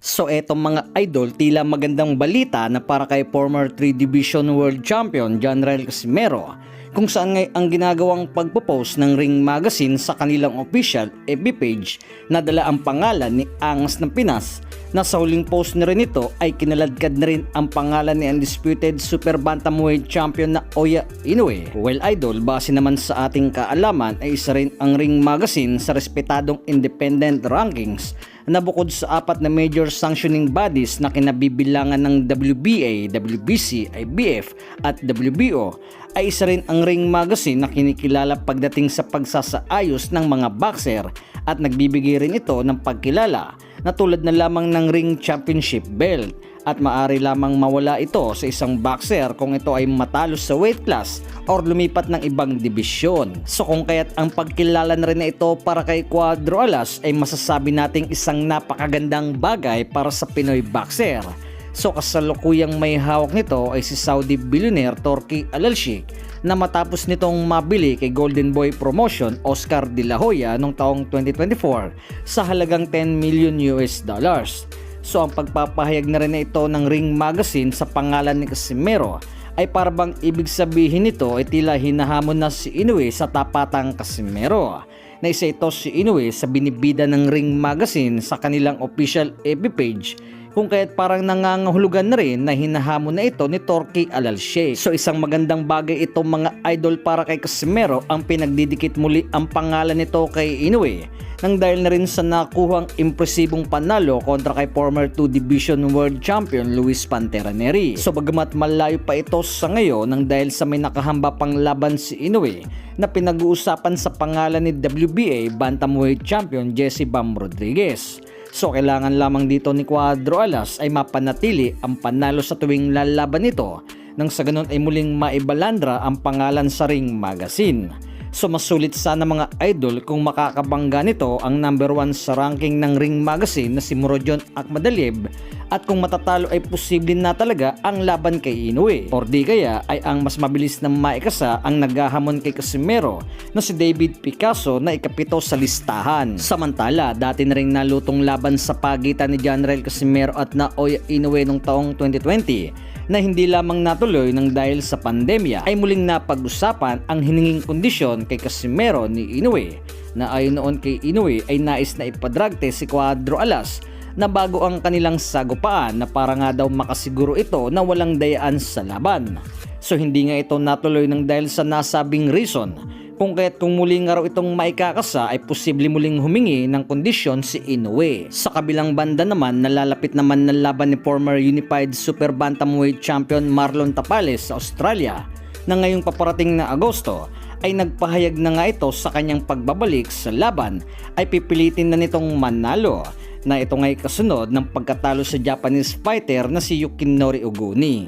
So etong mga idol, tila magandang balita na para kay former 3 Division World Champion Jonrel Casimero, kung saan ngay ang ginagawang pagpo-post ng Ring Magazine sa kanilang official FB page na dala ang pangalan ni Angas ng Pinas, na sa huling post na rin ito ay kinaladkad na rin ang pangalan ni undisputed super bantamweight champion na Oya Inoue. Well idol, base naman sa ating kaalaman ay isa rin ang Ring Magazine sa respetadong independent rankings na bukod sa 4 na major sanctioning bodies na kinabibilangan ng WBA, WBC, IBF at WBO, ay isa rin ang Ring Magazine na kinikilala pagdating sa pagsasaayos ng mga boxer at nagbibigay rin ito ng pagkilala na tulad na lamang ng Ring Championship belt, at maaari lamang mawala ito sa isang boxer kung ito ay matalo sa weight class or lumipat ng ibang dibisyon. So kung kaya't ang pagkilala na rin na ito para kay Cuadro Alas ay masasabi nating isang napakagandang bagay para sa Pinoy boxer. So kasalukuyang may hawak nito ay si Saudi billionaire Turki Al-Sheikh, na matapos nitong mabili kay Golden Boy Promotion Oscar De La Hoya noong taong 2024 sa halagang $10 million. So ang pagpapahayag na rin na ito ng Ring Magazine sa pangalan ni Casimero ay parabang ibig sabihin nito ay tila hinahamon na si Inoue sa tapatang Casimero, na isa ito si Inoue sa binibida ng Ring Magazine sa kanilang official FB page, kung kaya't parang nangangahulugan na rin na hinahamon na ito ni Turki Al-Sheikh. So isang magandang bagay itong mga idol para kay Casimero ang pinagdidikit muli ang pangalan nito kay Inoue, nang dahil na rin sa nakuhang impresibong panalo kontra kay former 2 Division World Champion Luis Pantera Nery. So bagamat malayo pa ito sa ngayon, nang dahil sa may nakahamba pang laban si Inoue na pinag-uusapan sa pangalan ni WBA Bantamweight Champion Jesse Bam Rodriguez. So kailangan lamang dito ni Cuadro Alas ay mapanatili ang panalo sa tuwing lalaban nito, nang sa ganun ay muling maibalandra ang pangalan sa Ring Magazine. So masulit sana mga idol kung makakabangga nito ang number 1 sa ranking ng Ring Magazine na si Murodjon Akhmadaliev, at kung matatalo ay posible na talaga ang laban kay Inoue, or di kaya ay ang mas mabilis na maikasa ang naghahamon kay Casimero na si David Picasso na ikapito sa listahan. Samantala, dati na ring nalutong laban sa pagitan ni Jonrel Casimero at na Oya Inoue noong taong 2020 na hindi lamang natuloy ng dahil sa pandemya, ay muling napag-usapan ang hininging kondisyon kay Casimero ni Inoue, na ayon noon kay Inoue ay nais na ipadrag test si Cuadro Alas na bago ang kanilang sagupaan, na para nga daw makasiguro ito na walang dayaan sa laban. So hindi nga ito natuloy ng dahil sa nasabing reason, kung kaya't kung muli nga raw itong maikakasa ay posible muling humingi ng kondisyon si Inoue. Sa kabilang banda naman, nalalapit naman ng laban ni former Unified Super Bantamweight Champion Marlon Tapales sa Australia, na ngayong paparating na Agosto ay nagpahayag na nga ito sa kanyang pagbabalik sa laban ay pipilitin na nitong manalo, na ito nga'y kasunod ng pagkatalo sa Japanese fighter na si Yukinori Oguni.